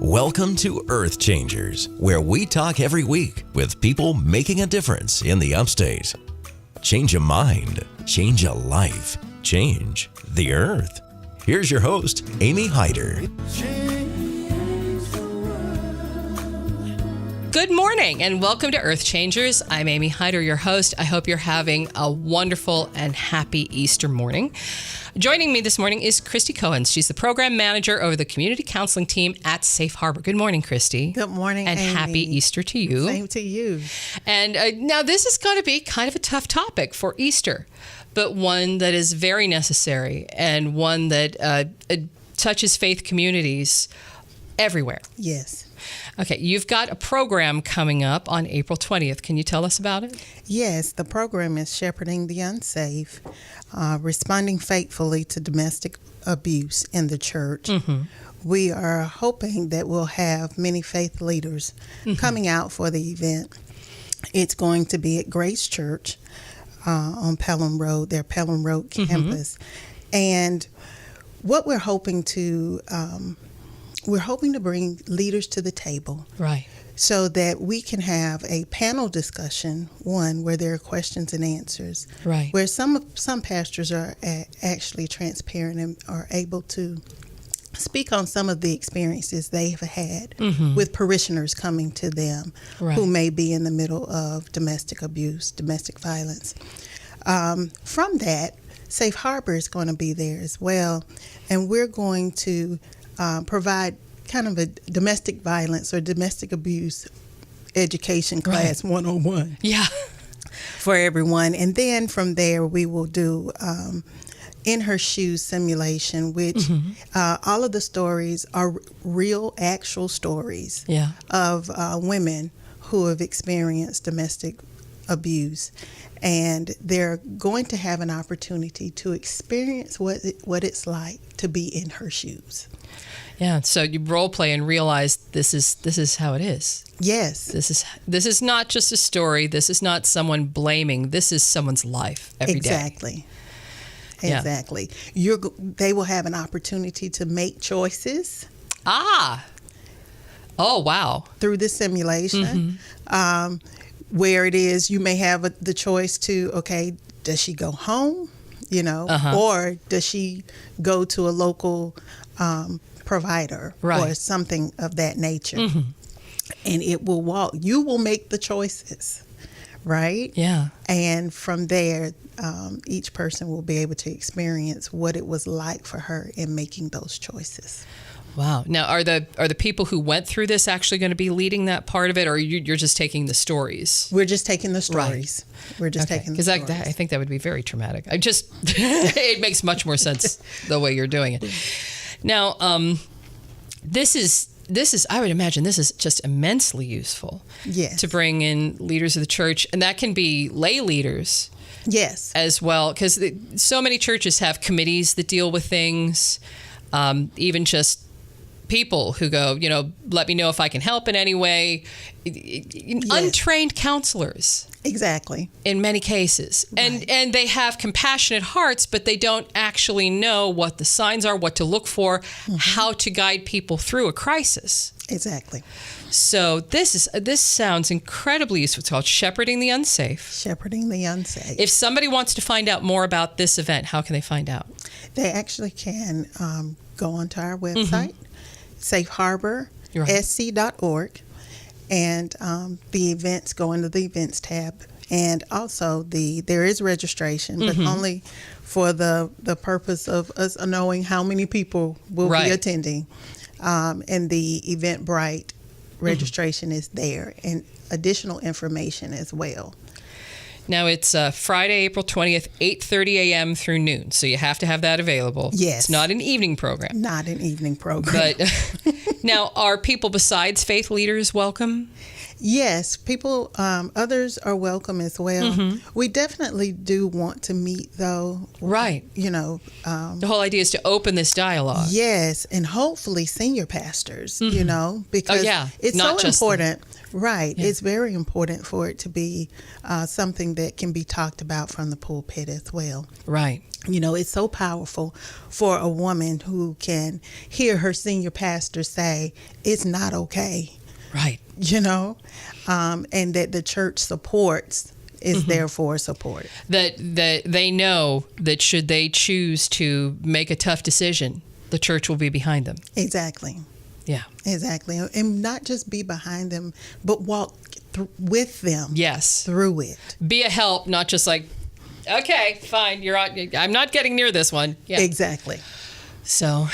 Welcome to EarthChangers, where we talk every week with people making a difference in the upstate. Change a mind, change a life, change the earth. Here's your host, Amy Hyder. Good morning and welcome to EarthChangers. I'm Amy Hyder, your host. I hope you're having a wonderful and happy Easter morning. Joining me this morning is Kristie Cohens. She's the program manager over the community counseling team at Safe Harbor. Good morning, Kristie. Good morning, and Amy. Happy Easter to you. Same to you. And now this is going to be kind of a tough topic for Easter, but one that is very necessary and one that touches faith communities everywhere. Yes. Okay, you've got a program coming up on April 20th. Can you tell us about it? Yes, the program is Shepherding the Unsafe, responding faithfully to domestic abuse in the church. Mm-hmm. We are hoping that we'll have many faith leaders coming out for the event. It's going to be at Grace Church on Pelham Road, their Pelham Road campus. And what we're hoping to bring leaders to the table. Right. So that we can have a panel discussion, one, where there are questions and answers. Right. Where some pastors are actually transparent and are able to speak on some of the experiences they have had with parishioners coming to them who may be in the middle of domestic abuse, domestic violence. From that, Safe Harbor is going to be there as well, and we're going to provide kind of a domestic violence or domestic abuse education class 101 for everyone. And then from there, we will do In Her Shoes simulation, which all of the stories are real, actual stories of women who have experienced domestic abuse. And they're going to have an opportunity to experience what it's like to be in her shoes. Yeah, so you role play and realize this is how it is. Yes. This is not just a story. This is not someone blaming. This is someone's life every day. Exactly. They will have an opportunity to make choices. Oh, wow. Through this simulation. Where it is, you may have the choice to, okay, does she go home, or does she go to a local provider or something of that nature? And you will make the choices, right? Yeah. And from there, each person will be able to experience what it was like for her in making those choices. Wow. Now, are the people who went through this actually going to be leading that part of it, or you're just taking the stories? We're just taking the stories. Right. We're just taking the stories. Because I think that would be very traumatic. It makes much more sense the way you're doing it. Now, this is I would imagine this is just immensely useful. Yes. To bring in leaders of the church, and that can be lay leaders. Yes. As well, because so many churches have committees that deal with things, even just people who go, let me know if I can help in any way. Yes. Untrained counselors. Exactly. In many cases. Right. And they have compassionate hearts, but they don't actually know what the signs are, what to look for, how to guide people through a crisis. Exactly. So this sounds incredibly useful. It's called Shepherding the Unsafe. Shepherding the Unsafe. If somebody wants to find out more about this event, how can they find out? They actually can go onto our website, safeharbor.sc.org, and the events, go into the events tab. And also there is registration, but only for the purpose of us knowing how many people will be attending. And the Eventbrite registration is there, and additional information as well. Now, it's Friday, April 20th, 8:30 a.m. through noon, so you have to have that available. Yes. It's not an evening program. Not an evening program. But now, are people besides faith leaders welcome? Yes, people, others are welcome as well. We definitely do want to meet, though. Right. The whole idea is to open this dialogue. Yes, and hopefully senior pastors, because it's not so just important. Right. Yeah. It's very important for it to be something that can be talked about from the pulpit as well. Right. It's so powerful for a woman who can hear her senior pastor say, it's not okay. Right. And that the church supports is there for support. That they know that should they choose to make a tough decision, the church will be behind them. Exactly. Yeah. Exactly. And not just be behind them, but walk with them. Yes. Through it. Be a help, not just like, okay, fine, you're on. I'm not getting near this one. Yeah. Exactly. So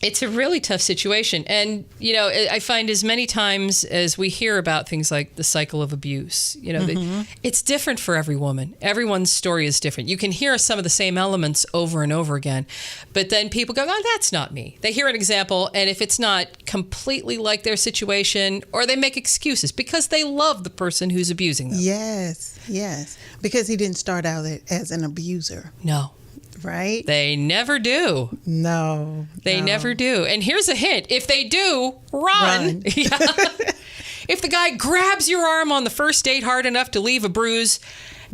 it's a really tough situation. And, I find as many times as we hear about things like the cycle of abuse, it's different for every woman. Everyone's story is different. You can hear some of the same elements over and over again, but then people go, oh, that's not me. They hear an example, and if it's not completely like their situation, or they make excuses because they love the person who's abusing them. Yes, because he didn't start out as an abuser. No. Right? They never do. No. They never do. And here's a hint. If they do, run. Yeah. If the guy grabs your arm on the first date hard enough to leave a bruise,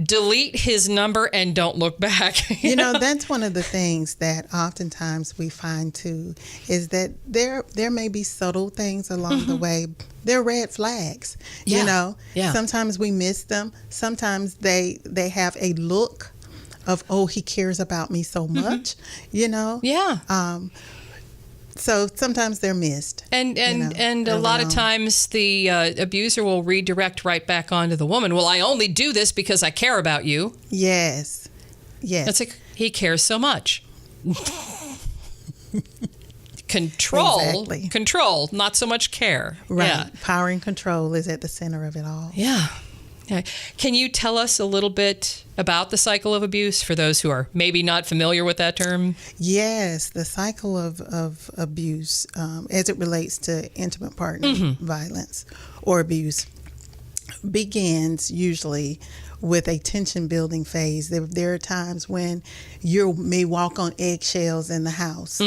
delete his number and don't look back. That's one of the things that oftentimes we find too, is that there may be subtle things along the way. They're red flags. Yeah. Sometimes we miss them. Sometimes they have a look of, oh, he cares about me so much, Yeah. So sometimes they're missed. And a lot of times the abuser will redirect right back onto the woman. Well, I only do this because I care about you. Yes. It's like, he cares so much. Control, not so much care. Right. Yeah. Power and control is at the center of it all. Yeah. Can you tell us a little bit about the cycle of abuse for those who are maybe not familiar with that term? Yes, the cycle of abuse as it relates to intimate partner violence or abuse begins usually with a tension building phase. There are times when you may walk on eggshells in the house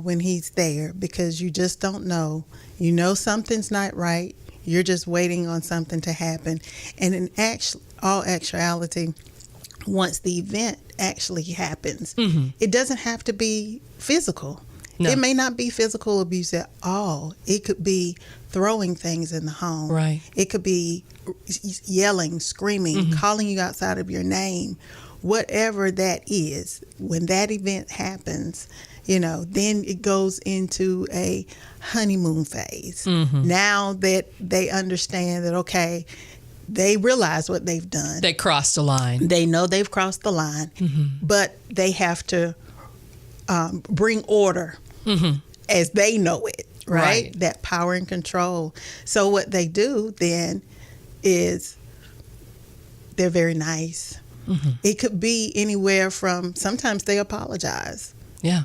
when he's there because you just don't know. Something's not right. You're just waiting on something to happen. And in all actuality, once the event actually happens, it doesn't have to be physical. No. It may not be physical abuse at all. It could be throwing things in the home. Right. It could be yelling, screaming, calling you outside of your name. Whatever that is, when that event happens, then it goes into a honeymoon phase. Now that they understand that, okay, they realize what they've done. They crossed a line. They know they've crossed the line, but they have to bring order as they know it, right? That power and control. So what they do then is they're very nice. It could be anywhere from, sometimes they apologize. Yeah.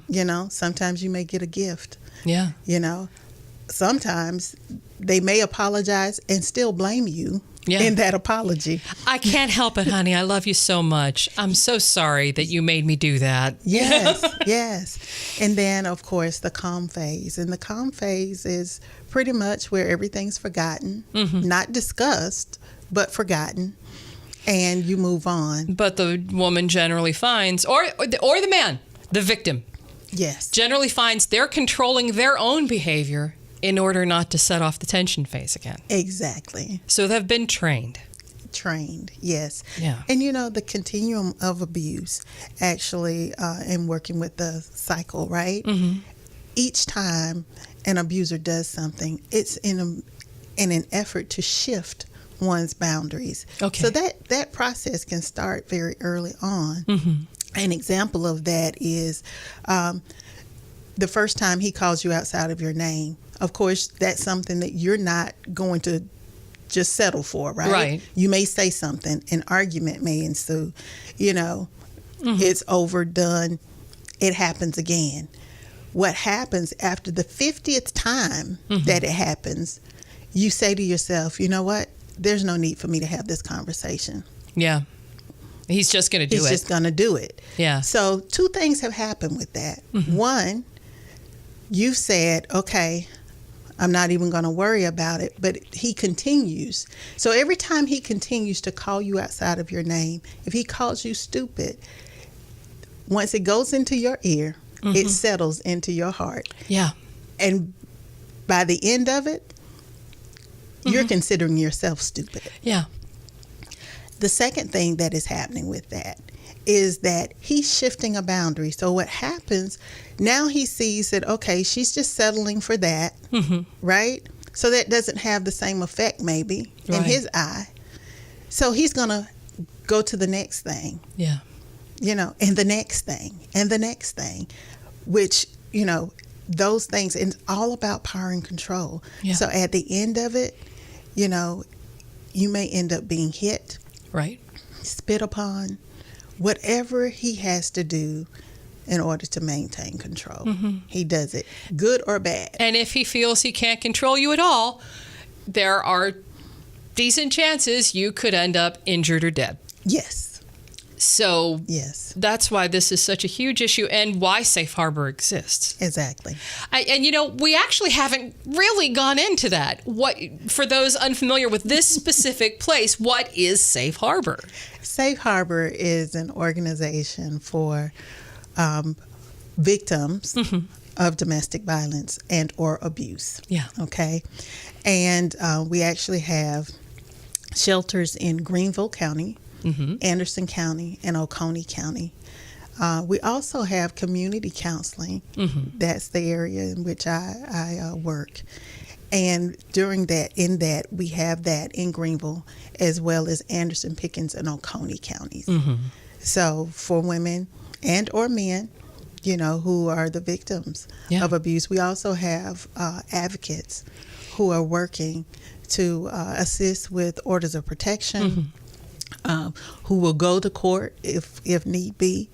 Sometimes you may get a gift. Yeah. Sometimes they may apologize and still blame you in that apology. I can't help it, honey. I love you so much. I'm so sorry that you made me do that. Yes, yes. And then, of course, the calm phase. And the calm phase is pretty much where everything's forgotten, not discussed, but forgotten. And you move on. But the woman generally finds, or the man, the victim, generally finds they're controlling their own behavior in order not to set off the tension phase again. Exactly. So they've been trained. Yes. Yeah. And the continuum of abuse actually in working with the cycle, right? Each time an abuser does something, it's in an effort to shift one's boundaries. Okay. So that process can start very early on. An example of that is the first time he calls you outside of your name. Of course, that's something that you're not going to just settle for, right? Right. You may say something, an argument may ensue. It's overdone. It happens again. What happens after the 50th time that it happens, you say to yourself, you know what? There's no need for me to have this conversation. Yeah. He's just going to do it. He's just going to do it. Yeah. So 2 things have happened with that. One, you've said, okay, I'm not even going to worry about it, but he continues. So every time he continues to call you outside of your name, if he calls you stupid, once it goes into your ear, it settles into your heart. Yeah. And by the end of it, you're considering yourself stupid. Yeah. The second thing that is happening with that is that he's shifting a boundary. So what happens, now he sees that, okay, she's just settling for that, right? So that doesn't have the same effect maybe in his eye. So he's going to go to the next thing. Yeah. You know, and the next thing, and the next thing, which, you know, those things, and it's all about power and control. Yeah. So at the end of it, you know, you may end up being hit, Right. spit upon, whatever he has to do in order to maintain control. He does it, good or bad. And if he feels he can't control you at all, there are decent chances you could end up injured or dead. Yes. So Yes. that's why this is such a huge issue and why Safe Harbor exists. Exactly. And you know, we actually haven't really gone into that. What, for those unfamiliar with this specific place, what is Safe Harbor? Safe Harbor is an organization for victims of domestic violence and or abuse. Yeah. Okay. And we actually have shelters in Greenville County, Anderson County, and Oconee County. We also have community counseling. That's the area in which I work. And in that, we have that in Greenville as well as Anderson, Pickens, and Oconee counties. So for women and or men, you know, who are the victims of abuse, we also have advocates who are working to assist with orders of protection, who will go to court if need be,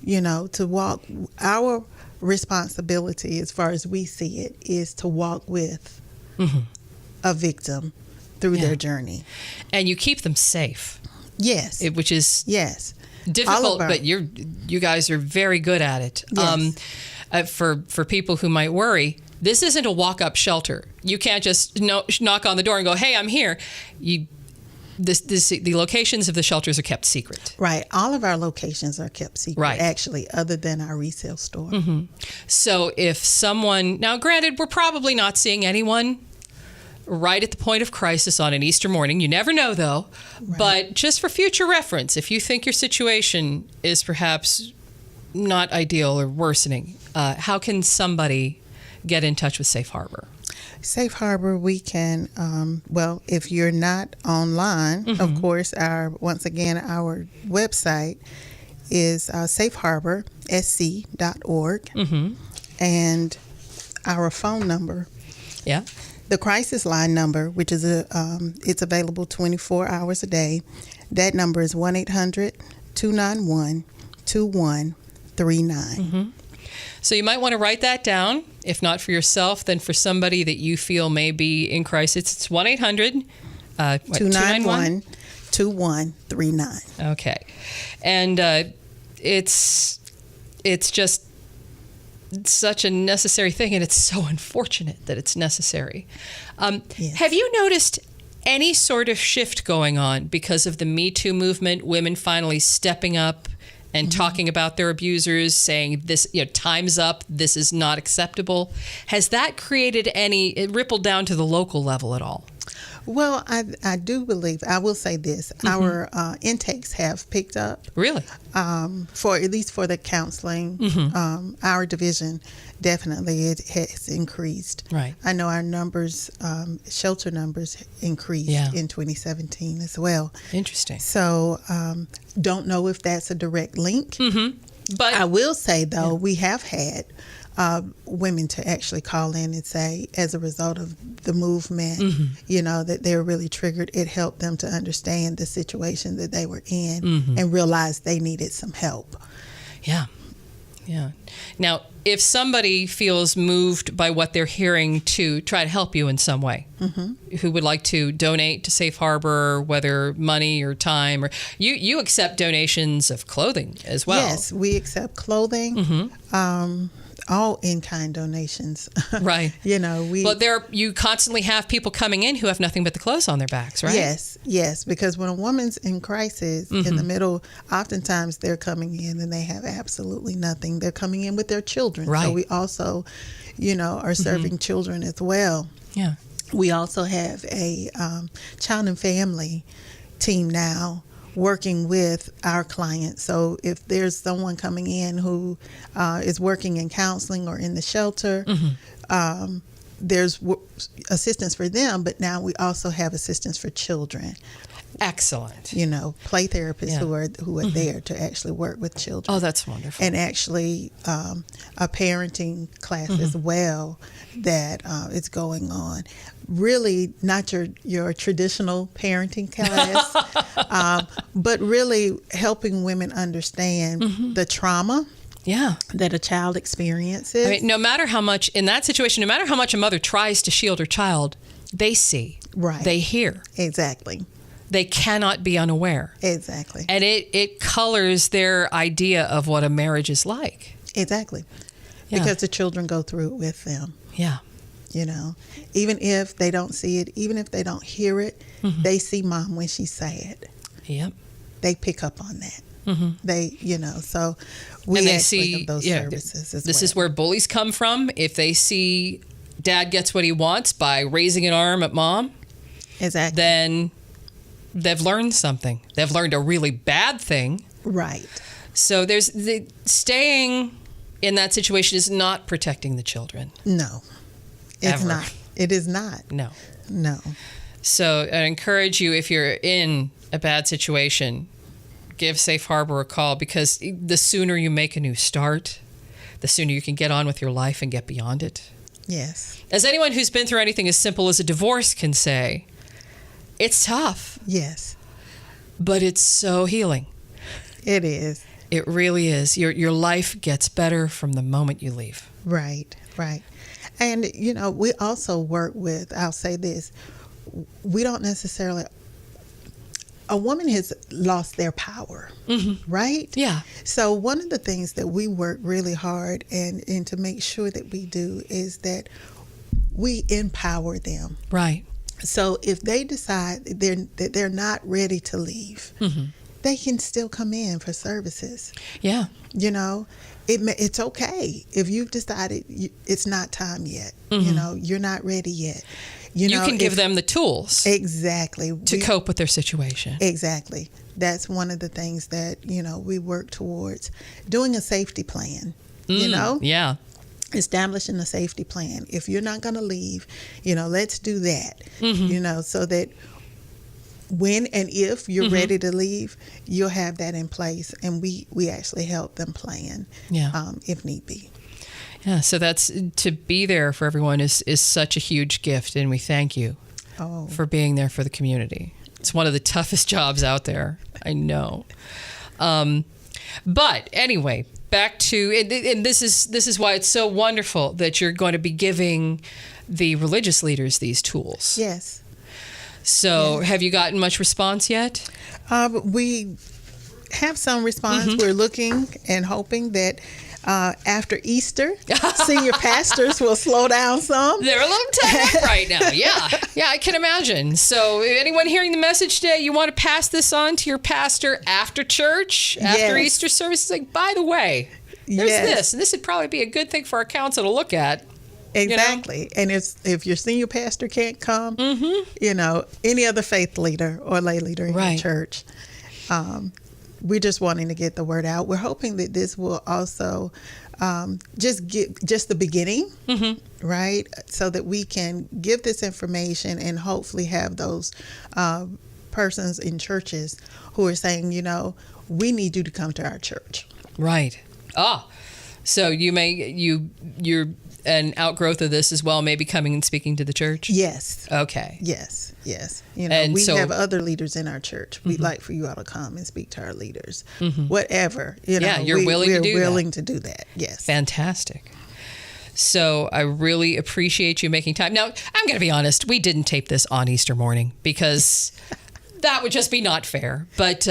you know, to walk. Our responsibility, as far as we see it, is to walk with a victim through their journey. And you keep them safe. Yes. Which is difficult, but you guys are very good at it. Yes. For people who might worry, this isn't a walk-up shelter. You can't just knock on the door and go, "Hey, I'm here." The locations of the shelters are kept secret. Right. All of our locations are kept secret, actually, other than our resale store. So if someone, now granted, we're probably not seeing anyone right at the point of crisis on an Easter morning. You never know, though. Right. But just for future reference, if you think your situation is perhaps not ideal or worsening, how can somebody get in touch with Safe Harbor? Safe Harbor, we can, well, if you're not online, of course, once again, our website is safeharbor.sc.org. And our phone number, the crisis line number, which is it's available 24 hours a day. That number is 1-800-291-2139. So you might want to write that down. If not for yourself, then for somebody that you feel may be in crisis. It's 1-800-291-2139. Okay. And it's just such a necessary thing, and it's so unfortunate that it's necessary. Have you noticed any sort of shift going on because of the Me Too movement, women finally stepping up and talking about their abusers, saying this, time's up, this is not acceptable? Has that created it rippled down to the local level at all? Well, I do believe, I will say this, our intakes have picked up. Really? For at least for the counseling, our division, definitely it has increased. Right. I know our numbers, shelter numbers increased in 2017 as well. Interesting. So don't know if that's a direct link. But I will say, though, we have had women to actually call in and say, as a result of the movement, that they're really triggered. It helped them to understand the situation that they were in and realize they needed some help. Yeah. Yeah. Now, if somebody feels moved by what they're hearing to try to help you in some way, who would like to donate to Safe Harbor, whether money or time, or you accept donations of clothing as well. Yes, we accept clothing, all in-kind donations. Right. But you constantly have people coming in who have nothing but the clothes on their backs, right? Yes, because when a woman's in crisis, in the middle, oftentimes they're coming in and they have absolutely nothing. They're coming in with their children. Right. So we also, are serving children as well. Yeah. We also have a child and family team now working with our clients. So if there's someone coming in who is working in counseling or in the shelter, there's assistance for them, but now we also have assistance for children. Excellent. Play therapists who are there to actually work with children. Oh, that's wonderful. And actually a parenting class as well that is going on. Really not your traditional parenting class, but really helping women understand the trauma that a child experiences. I mean, no matter how much a mother tries to shield her child, they see. Right. They hear. Exactly. They cannot be unaware. Exactly. And it colors their idea of what a marriage is like. Exactly. Yeah. Because the children go through it with them. Yeah. Even if they don't see it, even if they don't hear it, they see mom when she's sad. Yep. They pick up on that. They, so we see those services as well. This is where bullies come from. If they see dad gets what he wants by raising an arm at mom, exactly, then they've learned something. They've learned a really bad thing. Right. So staying in that situation is not protecting the children. No, it's Ever. not. It is not. No. So I encourage you, if you're in a bad situation, give Safe Harbor a call, because the sooner you make a new start, the sooner you can get on with your life and get beyond it. Yes. As anyone who's been through anything as simple as a divorce can say, it's tough. Yes. But it's so healing. It is. It really is. Your life gets better from the moment you leave. Right. And, we also work with, I'll say this, we don't necessarily, a woman has lost their power, right? Yeah. So one of the things that we work really hard and to make sure that we do is that we empower them. Right. So if they decide that they're not ready to leave, they can still come in for services. Yeah. It's okay if you've decided it's not time yet. You're not ready yet. You can give them the tools. Exactly. To cope with their situation. Exactly. That's one of the things that, we work towards. Doing a safety plan, Yeah. Establishing a safety plan. If you're not going to leave, let's do that, so that when and if you're ready to leave, you'll have that in place. And we actually help them plan if need be. Yeah, so that's to be there for everyone is such a huge gift, and we thank you for being there for the community. It's one of the toughest jobs out there, I know. But anyway, back to and this is why it's so wonderful that you're going to be giving the religious leaders these tools. Yes. So have you gotten much response yet? We have some response. We're looking and hoping that after Easter, senior pastors will slow down some. They're a little tied up right now. Yeah, I can imagine. So anyone hearing the message today, you want to pass this on to your pastor after church, after Easter service. Like, by the way, there's this, and this would probably be a good thing for our council to look at. Exactly. And if your senior pastor can't come, any other faith leader or lay leader in your church, we're just wanting to get the word out. We're hoping that this will also just the beginning, right? So that we can give this information and hopefully have those persons in churches who are saying, we need you to come to our church. Right. So you're an outgrowth of this as well, maybe coming and speaking to the church? Yes. Okay. Yes. We have other leaders in our church. We'd like for you all to come and speak to our leaders. Whatever. You're willing to do that. We're willing to do that. Yes. Fantastic. So I really appreciate you making time. Now, I'm going to be honest. We didn't tape this on Easter morning because that would just be not fair. But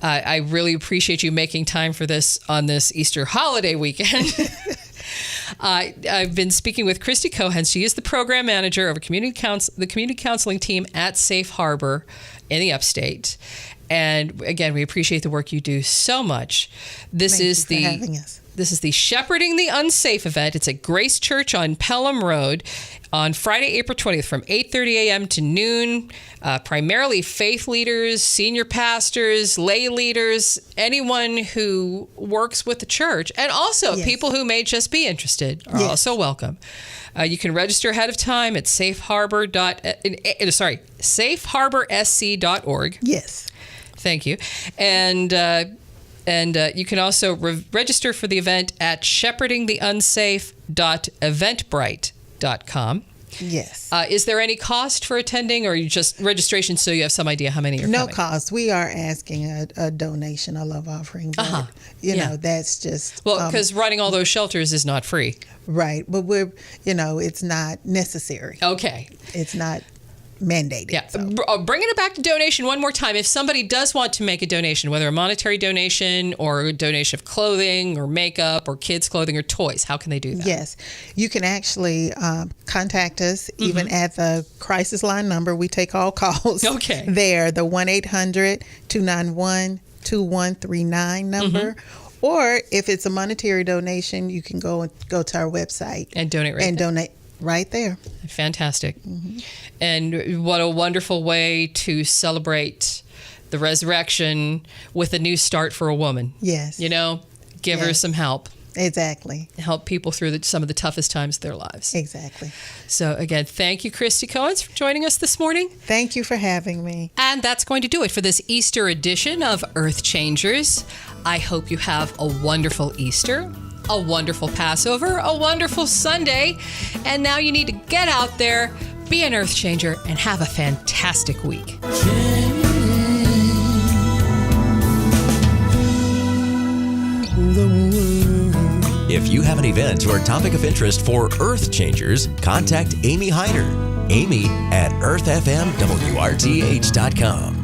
I really appreciate you making time for this on this Easter holiday weekend. I've been speaking with Kristie Cohens. She is the program manager of the community counseling team at Safe Harbor in the Upstate. And again, we appreciate the work you do so much. Thank you for having us. This is the Shepherding the Unsafe event. It's at Grace Church on Pelham Road on Friday, April 20th from 8:30 a.m. to noon. Primarily faith leaders, senior pastors, lay leaders, anyone who works with the church, and also people who may just be interested are also welcome. You can register ahead of time at safeharborsc.org. Yes. Thank you. And you can also register for the event at shepherdingtheunsafe.eventbrite.com. Yes. Is there any cost for attending, or you just registration so you have some idea how many are coming? No cost. We are asking a donation, a love offering. But, that's just... Well, because running all those shelters is not free. Right. But it's not necessary. Okay. It's not mandated. Yeah. So. Bringing it back to donation one more time. If somebody does want to make a donation, whether a monetary donation or a donation of clothing or makeup or kids' clothing or toys, how can they do that? Yes. You can actually contact us even at the crisis line number. We take all calls. Okay. There, the 1-800-291-2139 number. Or if it's a monetary donation, you can go to our website. And donate right there. Fantastic. And what a wonderful way to celebrate the resurrection with a new start for a woman. Yes. Give her some help. Exactly. Help people through some of the toughest times of their lives. Exactly. So again, thank you, Kristie Cohens, for joining us this morning. Thank you for having me. And that's going to do it for this Easter edition of EarthChangers. I hope you have a wonderful Easter, a wonderful Passover, a wonderful Sunday. And now you need to get out there, be an earth changer, and have a fantastic week. If you have an event or topic of interest for Earth Changers, contact Amy Hyder. Amy at earthfmwrth.com.